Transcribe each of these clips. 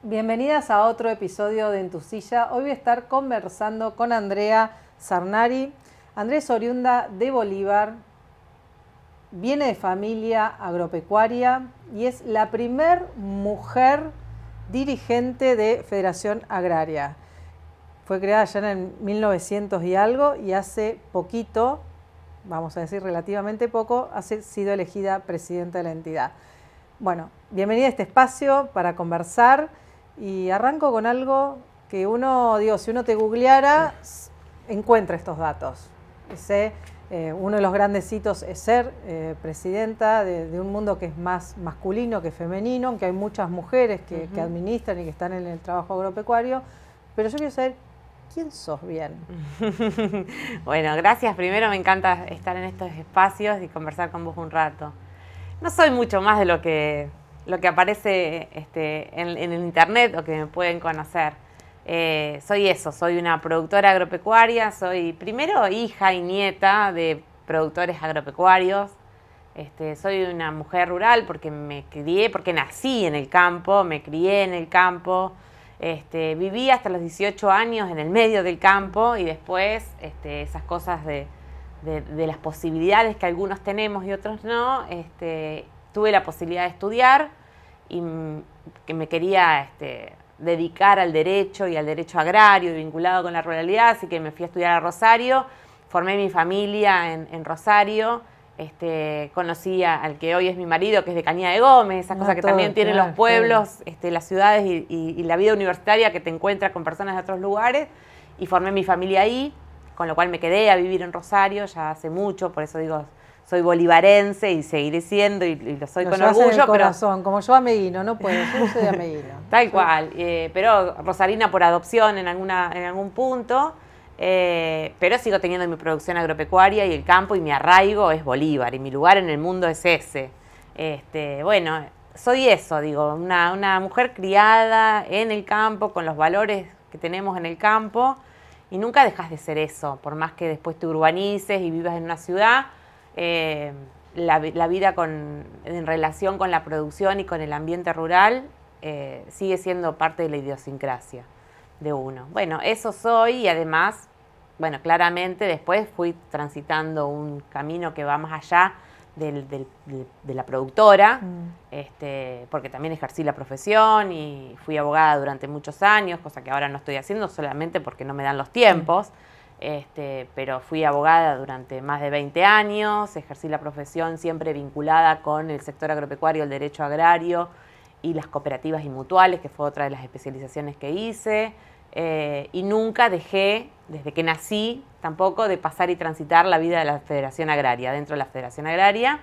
Bienvenidas a otro episodio de En tu silla. Hoy voy a estar conversando con Andrea Zarnari. Andrea es oriunda de Bolívar, viene de familia agropecuaria y es la primer mujer dirigente de Federación Agraria. Fue creada ya en 1900 y algo y hace poquito, vamos a decir relativamente poco, ha sido elegida presidenta de la entidad. Bueno, bienvenida a este espacio para conversar y arranco con algo que si uno te googleara, encuentra estos datos. Uno de los grandes hitos es ser presidenta de un mundo que es más masculino que femenino, aunque hay muchas mujeres que administran y que están en el trabajo agropecuario, pero yo quiero saber quién sos bien. Bueno, gracias. Primero me encanta estar en estos espacios y conversar con vos un rato. No soy mucho más de lo que aparece en el internet o que me pueden conocer. Soy una productora agropecuaria, soy primero hija y nieta de productores agropecuarios. Soy una mujer rural porque porque nací en el campo, me crié en el campo. Viví hasta los 18 años en el medio del campo y después esas cosas de las posibilidades que algunos tenemos y otros no, tuve la posibilidad de estudiar y que me quería dedicar al derecho y al derecho agrario vinculado con la ruralidad, así que me fui a estudiar a Rosario, formé mi familia en Rosario, conocí al que hoy es mi marido, que es de Cañada de Gómez, esas cosas que también tienen los pueblos, las ciudades y la vida universitaria que te encuentras con personas de otros lugares, y formé mi familia ahí, con lo cual me quedé a vivir en Rosario ya hace mucho, por eso digo, soy bolivarense y seguiré siendo, y lo soy con orgullo. En el corazón, como yo ameguino, no puedo, yo soy ameguino. Tal cual, pero rosarina por adopción en algún punto, pero sigo teniendo mi producción agropecuaria y el campo, y mi arraigo es Bolívar, y mi lugar en el mundo es ese. Bueno, soy eso, digo, una mujer criada en el campo, con los valores que tenemos en el campo, y nunca dejas de ser eso, por más que después te urbanices y vivas en una ciudad. La vida en relación con la producción y con el ambiente rural sigue siendo parte de la idiosincrasia de uno. Bueno, eso soy, y además, bueno, claramente después fui transitando un camino que va más allá de la productora, porque también ejercí la profesión y fui abogada durante muchos años, cosa que ahora no estoy haciendo solamente porque no me dan los tiempos, pero fui abogada durante más de 20 años, ejercí la profesión siempre vinculada con el sector agropecuario, el derecho agrario y las cooperativas y mutuales, que fue otra de las especializaciones que hice, y nunca dejé, desde que nací, tampoco de pasar y transitar la vida de la Federación Agraria, dentro de la Federación Agraria,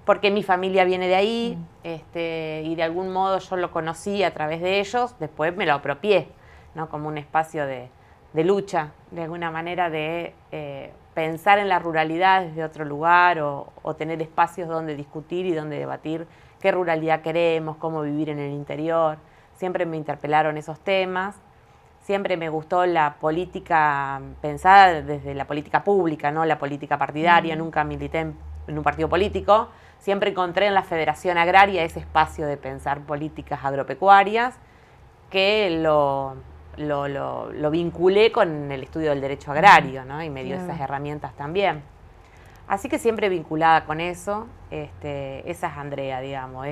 porque mi familia viene de ahí, y de algún modo yo lo conocí a través de ellos, después me lo apropié, ¿no? Como un espacio de lucha, de alguna manera, de pensar en la ruralidad desde otro lugar, o tener espacios donde discutir y donde debatir qué ruralidad queremos, cómo vivir en el interior. Siempre me interpelaron esos temas. Siempre me gustó la política pensada desde la política pública, no la política partidaria. Nunca milité en un partido político. Siempre encontré en la Federación Agraria ese espacio de pensar políticas agropecuarias, que lo vinculé con el estudio del derecho agrario, ¿no? Y me dio esas herramientas también. Así que siempre vinculada con eso. Esa es Andrea, digamos.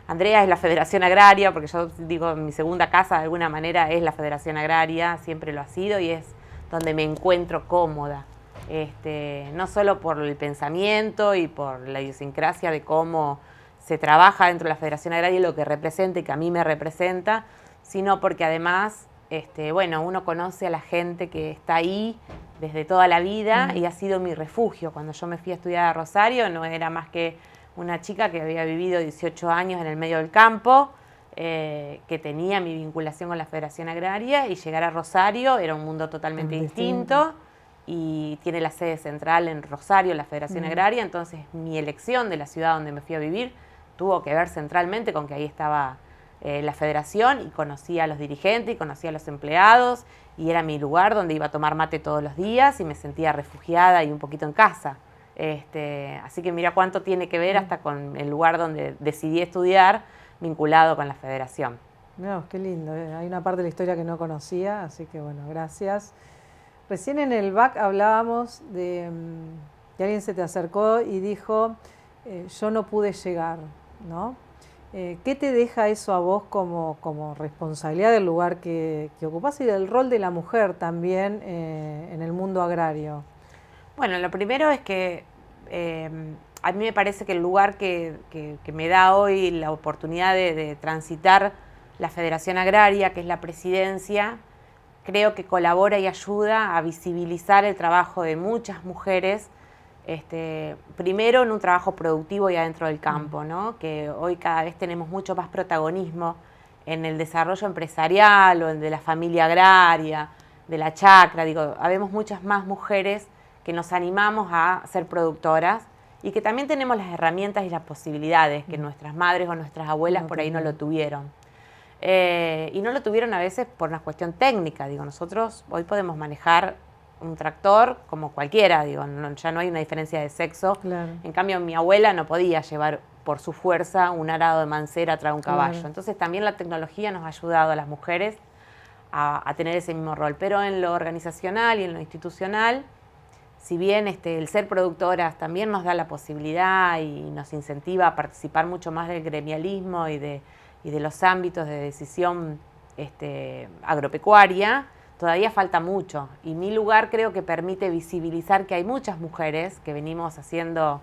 Andrea es la Federación Agraria, porque yo digo, mi segunda casa de alguna manera es la Federación Agraria, siempre lo ha sido, y es donde me encuentro cómoda. No solo por el pensamiento y por la idiosincrasia de cómo se trabaja dentro de la Federación Agraria y lo que representa y que a mí me representa, sino porque además, uno conoce a la gente que está ahí desde toda la vida, y ha sido mi refugio. Cuando yo me fui a estudiar a Rosario, no era más que una chica que había vivido 18 años en el medio del campo, que tenía mi vinculación con la Federación Agraria, y llegar a Rosario era un mundo totalmente distinto, y tiene la sede central en Rosario, la Federación Agraria, entonces mi elección de la ciudad donde me fui a vivir tuvo que ver centralmente con que ahí estaba la federación, y conocía a los dirigentes y conocía a los empleados, y era mi lugar donde iba a tomar mate todos los días y me sentía refugiada y un poquito en casa. Así que mira cuánto tiene que ver hasta con el lugar donde decidí estudiar, vinculado con la federación. No, qué lindo. Hay una parte de la historia que no conocía, así que bueno, gracias. Recién en el back hablábamos de que alguien se te acercó y dijo, yo no pude llegar, ¿no? ¿Qué te deja eso a vos como responsabilidad del lugar que ocupás y del rol de la mujer también en el mundo agrario? Bueno, lo primero es que a mí me parece que el lugar que me da hoy la oportunidad de transitar la Federación Agraria, que es la presidencia, creo que colabora y ayuda a visibilizar el trabajo de muchas mujeres, primero en un trabajo productivo y adentro del campo, ¿no? Que hoy cada vez tenemos mucho más protagonismo en el desarrollo empresarial o en de la familia agraria, de la chacra, habemos muchas más mujeres que nos animamos a ser productoras y que también tenemos las herramientas y las posibilidades que nuestras madres o nuestras abuelas por ahí no lo tuvieron. Y no lo tuvieron a veces por una cuestión técnica. Nosotros hoy podemos manejar un tractor como cualquiera, ya no hay una diferencia de sexo. Claro. En cambio, mi abuela no podía llevar por su fuerza un arado de mancera atrás de un caballo. Claro. Entonces también la tecnología nos ha ayudado a las mujeres a tener ese mismo rol. Pero en lo organizacional y en lo institucional, si bien el ser productoras también nos da la posibilidad y nos incentiva a participar mucho más del gremialismo y de los ámbitos de decisión agropecuaria, todavía falta mucho. Y mi lugar creo que permite visibilizar que hay muchas mujeres que venimos haciendo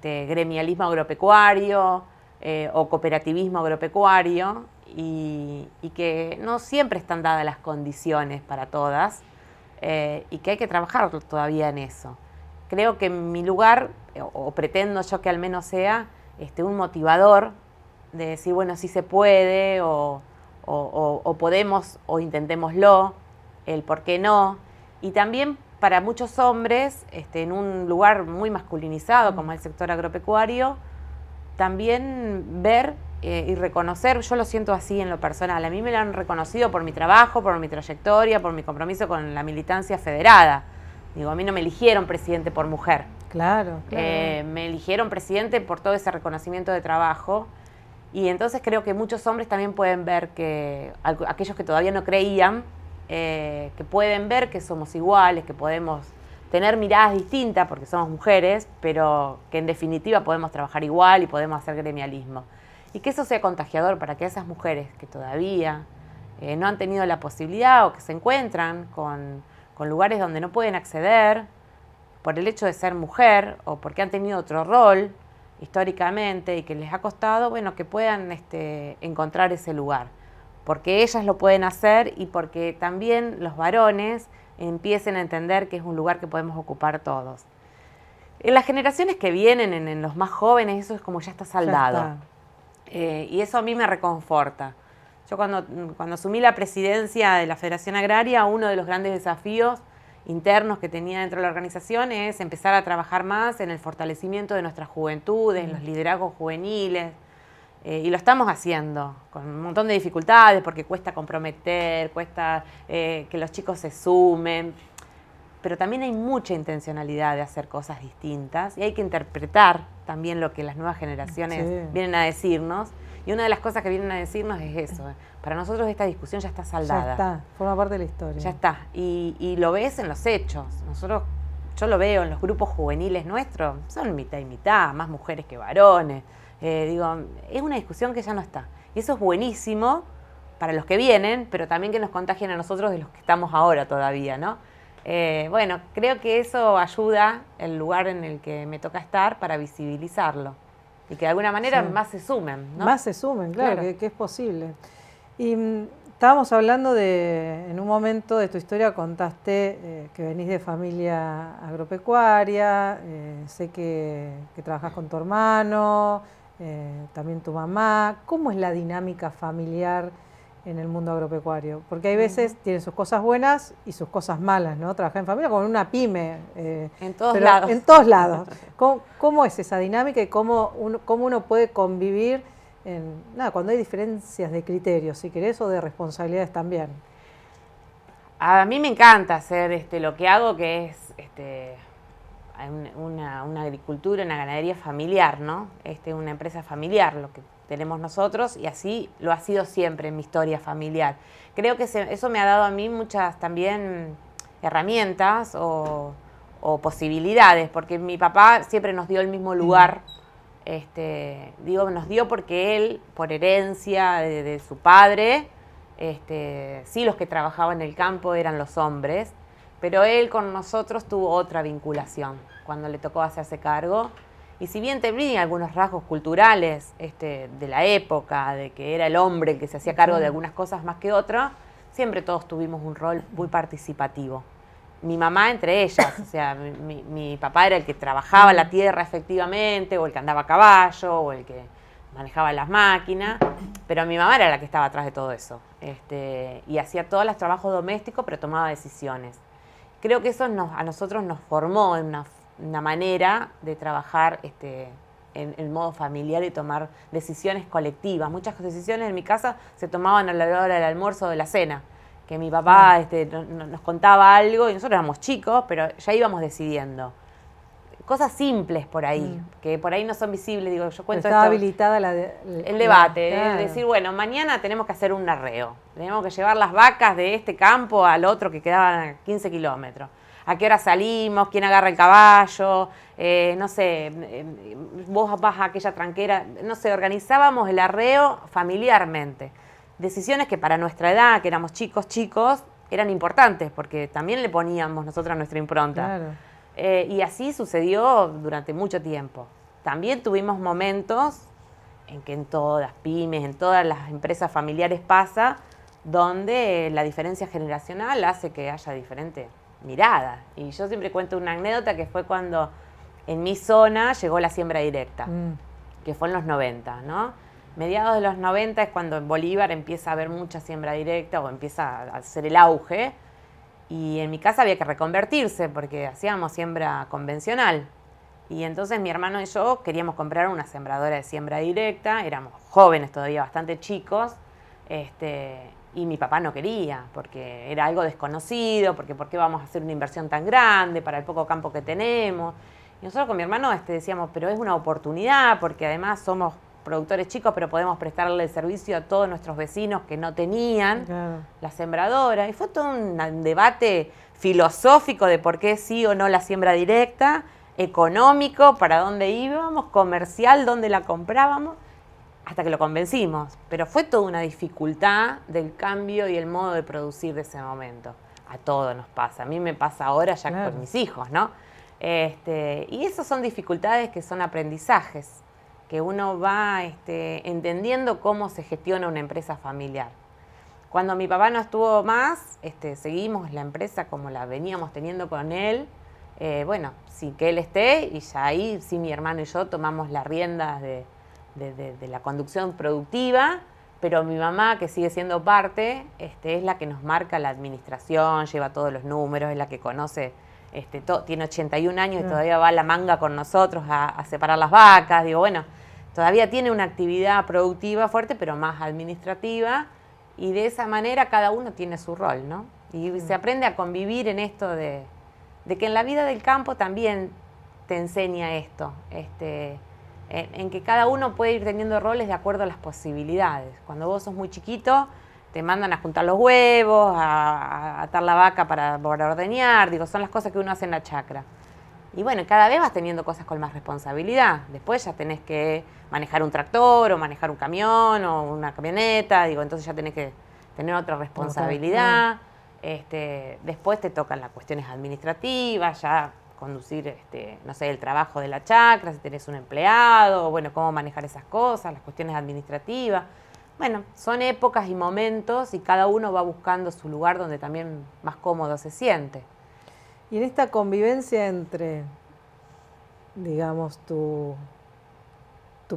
gremialismo agropecuario o cooperativismo agropecuario y que no siempre están dadas las condiciones para todas y que hay que trabajar todavía en eso. Creo que mi lugar, o pretendo yo que al menos sea, un motivador de decir, bueno, sí se puede, o podemos, o intentémoslo, el por qué no. Y también para muchos hombres, en un lugar muy masculinizado como es el sector agropecuario, también ver y reconocer, yo lo siento así en lo personal, a mí me lo han reconocido por mi trabajo, por mi trayectoria, por mi compromiso con la militancia federada. A mí no me eligieron presidente por mujer. Claro, claro. Me eligieron presidente por todo ese reconocimiento de trabajo. Y entonces creo que muchos hombres también pueden ver que, aquellos que todavía no creían, que pueden ver que somos iguales, que podemos tener miradas distintas porque somos mujeres, pero que en definitiva podemos trabajar igual y podemos hacer gremialismo. Y que eso sea contagiador para que esas mujeres que todavía no han tenido la posibilidad o que se encuentran con lugares donde no pueden acceder por el hecho de ser mujer o porque han tenido otro rol históricamente y que les ha costado, bueno, que puedan encontrar ese lugar. Porque ellas lo pueden hacer y porque también los varones empiecen a entender que es un lugar que podemos ocupar todos. En las generaciones que vienen, en los más jóvenes, eso es como ya está saldado. Ya está. Y eso a mí me reconforta. Yo cuando asumí la presidencia de la Federación Agraria, uno de los grandes desafíos internos que tenía dentro de la organización es empezar a trabajar más en el fortalecimiento de nuestras juventudes, en los liderazgos juveniles, y lo estamos haciendo con un montón de dificultades porque cuesta comprometer, cuesta que los chicos se sumen, pero también hay mucha intencionalidad de hacer cosas distintas y hay que interpretar también lo que las nuevas generaciones vienen a decirnos. Y una de las cosas que vienen a decirnos es eso. Para nosotros esta discusión ya está saldada. Ya está, forma parte de la historia. Ya está. Y lo ves en los hechos. Yo lo veo en los grupos juveniles nuestros, son mitad y mitad, más mujeres que varones. Es una discusión que ya no está. Y eso es buenísimo para los que vienen, pero también que nos contagien a nosotros de los que estamos ahora todavía, ¿no? Bueno, creo que eso ayuda el lugar en el que me toca estar para visibilizarlo. Y que de alguna manera más se sumen, ¿no? Más se sumen, claro. Que es posible. Y estábamos hablando en un momento de tu historia contaste que venís de familia agropecuaria, sé que trabajás con tu hermano, también tu mamá. ¿Cómo es la dinámica familiar en el mundo agropecuario? Porque hay veces tiene sus cosas buenas y sus cosas malas, ¿no? Trabajar en familia como en una pyme. En todos lados. En todos lados. ¿Cómo es esa dinámica y cómo uno puede convivir cuando hay diferencias de criterios, si querés, o de responsabilidades también? A mí me encanta hacer lo que hago, que es una agricultura, una ganadería familiar, ¿no? Una empresa familiar, lo que tenemos nosotros, y así lo ha sido siempre en mi historia familiar. Creo que eso me ha dado a mí muchas también herramientas o posibilidades, porque mi papá siempre nos dio el mismo lugar. Nos dio porque él, por herencia de su padre, sí, los que trabajaban en el campo eran los hombres, pero él con nosotros tuvo otra vinculación cuando le tocó hacerse cargo. Y si bien tenía algunos rasgos culturales de la época, de que era el hombre el que se hacía cargo de algunas cosas más que otras, siempre todos tuvimos un rol muy participativo. Mi mamá entre ellas, o sea, mi papá era el que trabajaba la tierra efectivamente, o el que andaba a caballo, o el que manejaba las máquinas, pero mi mamá era la que estaba atrás de todo eso, y hacía todos los trabajos domésticos, pero tomaba decisiones. Creo que eso a nosotros nos formó en una manera de trabajar en el modo familiar y tomar decisiones colectivas. Muchas decisiones en mi casa se tomaban a la hora del almuerzo o de la cena, que mi papá nos contaba algo y nosotros éramos chicos, pero ya íbamos decidiendo. Cosas simples por ahí, que por ahí no son visibles. Digo, yo cuento estaba esto, habilitada el debate, claro. Es decir, bueno, mañana tenemos que hacer un arreo. Tenemos que llevar las vacas de este campo al otro que quedaban a 15 kilómetros. ¿A qué hora salimos? ¿Quién agarra el caballo? No sé, vos vas a aquella tranquera. No sé, organizábamos el arreo familiarmente. Decisiones que para nuestra edad, que éramos chicos, eran importantes, porque también le poníamos nosotros nuestra impronta. Claro. Y así sucedió durante mucho tiempo. También tuvimos momentos en que en todas pymes, en todas las empresas familiares pasa, donde la diferencia generacional hace que haya diferentes miradas. Y yo siempre cuento una anécdota que fue cuando en mi zona llegó la siembra directa, que fue en los 90, ¿no? Mediados de los 90 es cuando en Bolívar empieza a haber mucha siembra directa o empieza a hacer el auge. Y en mi casa había que reconvertirse porque hacíamos siembra convencional. Y entonces mi hermano y yo queríamos comprar una sembradora de siembra directa. Éramos jóvenes todavía, bastante chicos. Y mi papá no quería porque era algo desconocido, porque ¿por qué vamos a hacer una inversión tan grande para el poco campo que tenemos? Y nosotros con mi hermano decíamos, pero es una oportunidad porque además somos productores chicos, pero podemos prestarle el servicio a todos nuestros vecinos que no tenían la sembradora. Y fue todo un debate filosófico de por qué sí o no la siembra directa, económico, para dónde íbamos, comercial, dónde la comprábamos, hasta que lo convencimos. Pero fue toda una dificultad del cambio y el modo de producir de ese momento. A todos nos pasa. A mí me pasa ahora ya con mis hijos, ¿no? Y esas son dificultades que son aprendizajes, que uno va entendiendo cómo se gestiona una empresa familiar. Cuando mi papá no estuvo más, seguimos la empresa como la veníamos teniendo con él, sin que él esté, y ya ahí sí mi hermano y yo tomamos las riendas de la conducción productiva, pero mi mamá, que sigue siendo parte, es la que nos marca la administración, lleva todos los números, es la que conoce, tiene 81 años y todavía va a la manga con nosotros a separar las vacas. Digo, bueno, todavía tiene una actividad productiva fuerte, pero más administrativa, y de esa manera cada uno tiene su rol, ¿no? Y se aprende a convivir en esto de que en la vida del campo también te enseña esto, en que cada uno puede ir teniendo roles de acuerdo a las posibilidades. Cuando vos sos muy chiquito, te mandan a juntar los huevos, a atar la vaca para ordeñar, son las cosas que uno hace en la chacra. Y bueno, cada vez vas teniendo cosas con más responsabilidad. Después ya tenés que manejar un tractor o manejar un camión o una camioneta, entonces ya tenés que tener otra responsabilidad. Después te tocan las cuestiones administrativas, ya conducir, el trabajo de la chacra, si tenés un empleado, cómo manejar esas cosas, las cuestiones administrativas. Bueno, son épocas y momentos y cada uno va buscando su lugar donde también más cómodo se siente. Y en esta convivencia entre, digamos, tu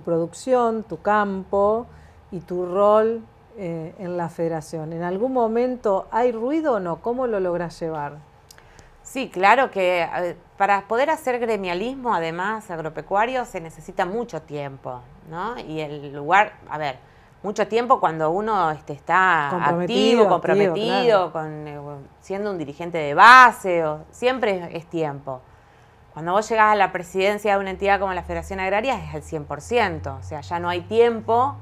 producción, tu campo y tu rol en la federación, ¿en algún momento hay ruido o no? ¿Cómo lo lográs llevar? Sí, claro que para poder hacer gremialismo, además, agropecuario, se necesita mucho tiempo, ¿no? Y el lugar, mucho tiempo cuando uno está activo, comprometido, claro, siendo un dirigente de base, siempre es tiempo. Cuando vos llegás a la presidencia de una entidad como la Federación Agraria es el 100%, o sea, ya no hay tiempo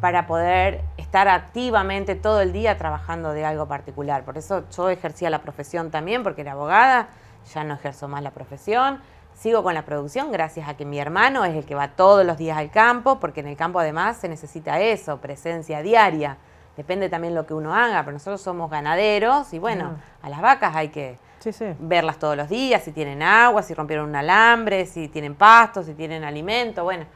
para poder estar activamente todo el día trabajando de algo particular. Por eso yo ejercía la profesión también, porque era abogada, ya no ejerzo más la profesión. Sigo con la producción gracias a que mi hermano es el que va todos los días al campo, porque en el campo además se necesita eso, presencia diaria. Depende también lo que uno haga, pero nosotros somos ganaderos y bueno, a las vacas hay que verlas todos los días, si tienen agua, si rompieron un alambre, si tienen pasto, si tienen alimento, bueno.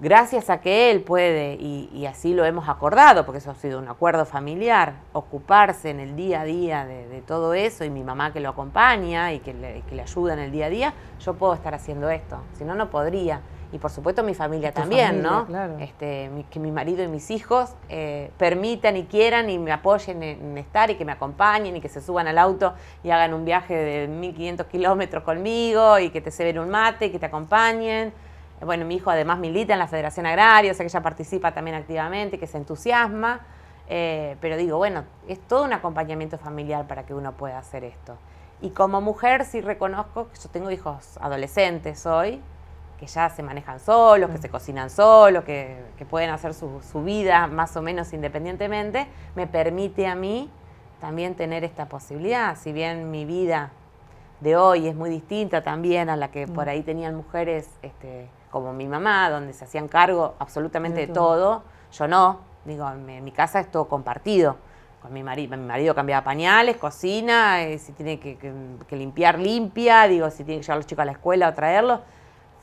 Gracias a que él puede, y así lo hemos acordado, porque eso ha sido un acuerdo familiar, ocuparse en el día a día de todo eso, y mi mamá que lo acompaña y que le ayuda en el día a día, yo puedo estar haciendo esto, si no, no podría. Y por supuesto mi familia también, familia, ¿no? Claro. Que mi marido y mis hijos permitan y quieran y me apoyen en estar y que me acompañen y que se suban al auto y hagan un viaje de 1500 kilómetros conmigo y que te ceben un mate y que te acompañen. Bueno, mi hijo además milita en la Federación Agraria, o sea que ella participa también activamente, que se entusiasma, pero digo, bueno, es todo un acompañamiento familiar para que uno pueda hacer esto. Y como mujer sí reconozco que yo tengo hijos adolescentes hoy, que ya se manejan solos, que se cocinan solos, que pueden hacer su vida más o menos independientemente, me permite a mí también tener esta posibilidad, si bien mi vida de hoy es muy distinta también a la que por ahí tenían mujeres como mi mamá, donde se hacían cargo absolutamente de todo. Yo no, digo, en mi casa es todo compartido. Con mi marido cambiaba pañales, cocina, si tiene que limpiar, limpia, digo, si tiene que llevar a los chicos a la escuela o traerlos.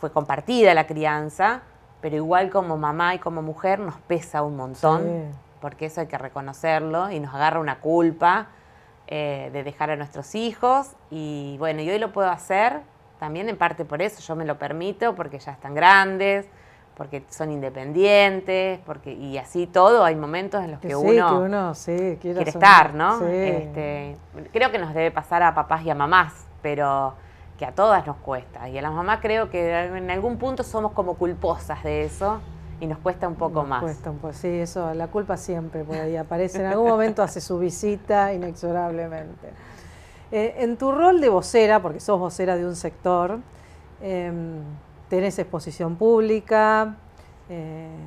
Fue compartida la crianza, pero igual como mamá y como mujer nos pesa un montón, porque eso hay que reconocerlo y nos agarra una culpa de dejar a nuestros hijos. Y bueno, y hoy lo puedo hacer también en parte por eso, yo me lo permito, porque ya están grandes, porque son independientes, y así todo, hay momentos en los que uno quiere estar, ¿no? Sí. Creo que nos debe pasar a papás y a mamás, pero que a todas nos cuesta. Y a las mamás creo que en algún punto somos como culposas de eso y nos cuesta un poco más. Cuesta un poco, sí, eso, la culpa siempre por ahí aparece. En algún momento hace su visita inexorablemente. En tu rol de vocera, porque sos vocera de un sector, tenés exposición pública,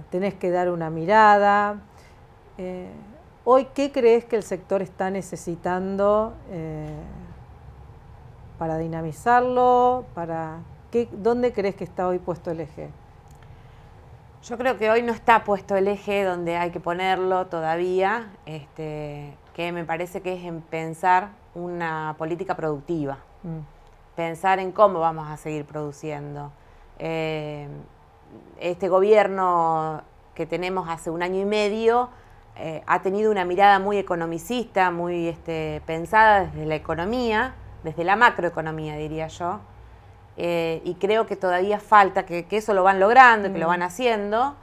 tenés que dar una mirada. Hoy, ¿qué crees que el sector está necesitando para dinamizarlo? ¿Dónde crees que está hoy puesto el eje? Yo creo que hoy no está puesto el eje donde hay que ponerlo todavía, que me parece que es en pensar una política productiva, pensar en cómo vamos a seguir produciendo. Este gobierno que tenemos hace 1 año y medio ha tenido una mirada muy economicista, muy pensada desde la economía, desde la macroeconomía, diría yo, y creo que todavía falta que eso lo van logrando, que lo van haciendo,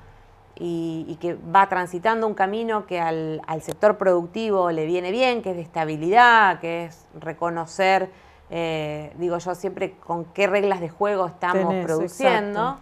y que va transitando un camino que al sector productivo le viene bien, que es de estabilidad, que es reconocer, digo yo siempre, con qué reglas de juego estamos produciendo, exacto.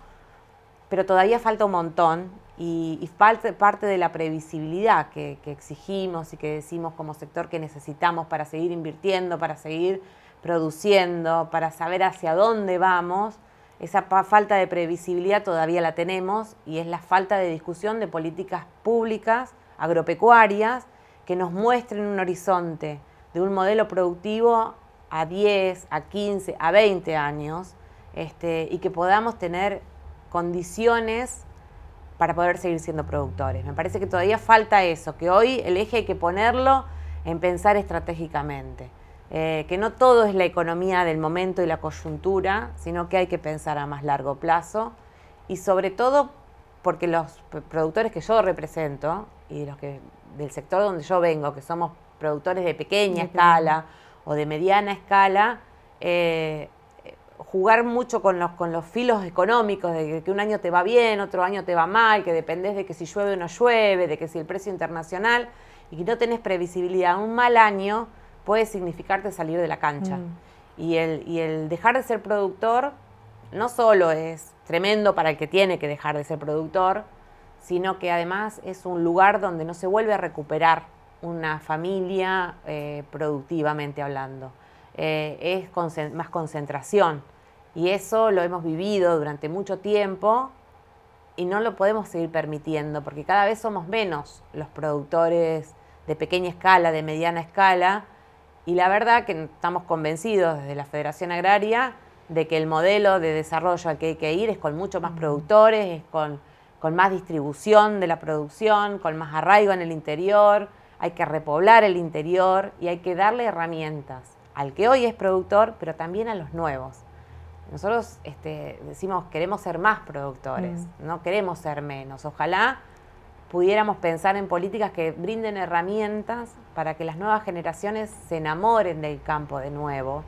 Pero todavía falta un montón, y parte de la previsibilidad que exigimos y que decimos como sector que necesitamos para seguir invirtiendo, para seguir produciendo, para saber hacia dónde vamos. Esa falta de previsibilidad todavía la tenemos, y es la falta de discusión de políticas públicas agropecuarias que nos muestren un horizonte de un modelo productivo a 10, a 15, a 20 años, y que podamos tener condiciones para poder seguir siendo productores. Me parece que todavía falta eso, que hoy el eje hay que ponerlo en pensar estratégicamente. Que no todo es la economía del momento y la coyuntura, sino que hay que pensar a más largo plazo, y sobre todo porque los productores que yo represento y los que del sector donde yo vengo, que somos productores de pequeña escala o de mediana escala, jugar mucho con los filos económicos, de que un año te va bien, otro año te va mal, que dependés de que si llueve o no llueve, de que si el precio internacional, y que no tenés previsibilidad. Un mal año puede significarte salir de la cancha. Y el dejar de ser productor no solo es tremendo para el que tiene que dejar de ser productor, sino que además es un lugar donde no se vuelve a recuperar una familia productivamente hablando. Es más concentración. Y eso lo hemos vivido durante mucho tiempo y no lo podemos seguir permitiendo porque cada vez somos menos los productores de pequeña escala, de mediana escala, y la verdad que estamos convencidos desde la Federación Agraria de que el modelo de desarrollo al que hay que ir es con mucho más productores, es con más distribución de la producción, con más arraigo en el interior, hay que repoblar el interior y hay que darle herramientas al que hoy es productor, pero también a los nuevos. Nosotros decimos queremos ser más productores, no queremos ser menos. Ojalá pudiéramos pensar en políticas que brinden herramientas para que las nuevas generaciones se enamoren del campo de nuevo,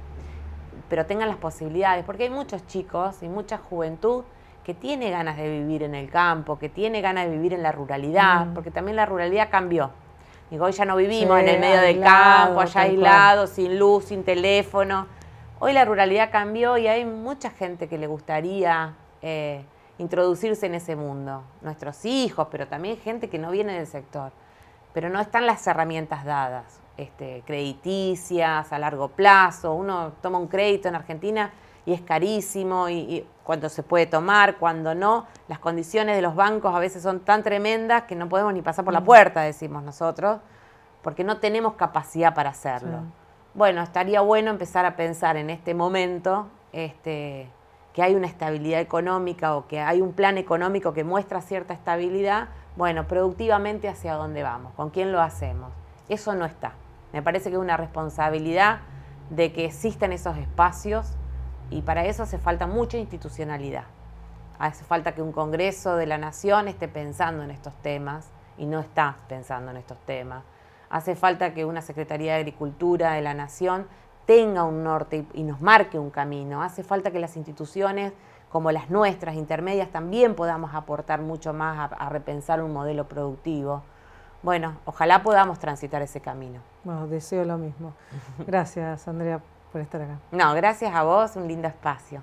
pero tengan las posibilidades, porque hay muchos chicos y mucha juventud que tiene ganas de vivir en el campo, que tiene ganas de vivir en la ruralidad, porque también la ruralidad cambió. Digo, hoy ya no vivimos en el medio del campo, allá aislados, sin luz, sin teléfono. Hoy la ruralidad cambió y hay mucha gente que le gustaría introducirse en ese mundo. Nuestros hijos, pero también gente que no viene del sector. Pero no están las herramientas dadas, crediticias, a largo plazo. Uno toma un crédito en Argentina y es carísimo, y cuando se puede tomar, cuando no. Las condiciones de los bancos a veces son tan tremendas que no podemos ni pasar por la puerta, decimos nosotros, porque no tenemos capacidad para hacerlo. Sí. Bueno, estaría bueno empezar a pensar en este momento que hay una estabilidad económica o que hay un plan económico que muestra cierta estabilidad. Bueno, productivamente hacia dónde vamos, con quién lo hacemos. Eso no está. Me parece que es una responsabilidad de que existan esos espacios y para eso hace falta mucha institucionalidad. Hace falta que un Congreso de la Nación esté pensando en estos temas y no está pensando en estos temas. Hace falta que una Secretaría de Agricultura de la Nación tenga un norte y nos marque un camino. Hace falta que las instituciones como las nuestras, intermedias, también podamos aportar mucho más a repensar un modelo productivo. Bueno, ojalá podamos transitar ese camino. Bueno, deseo lo mismo. Gracias, Andrea, por estar acá. No, gracias a vos, un lindo espacio.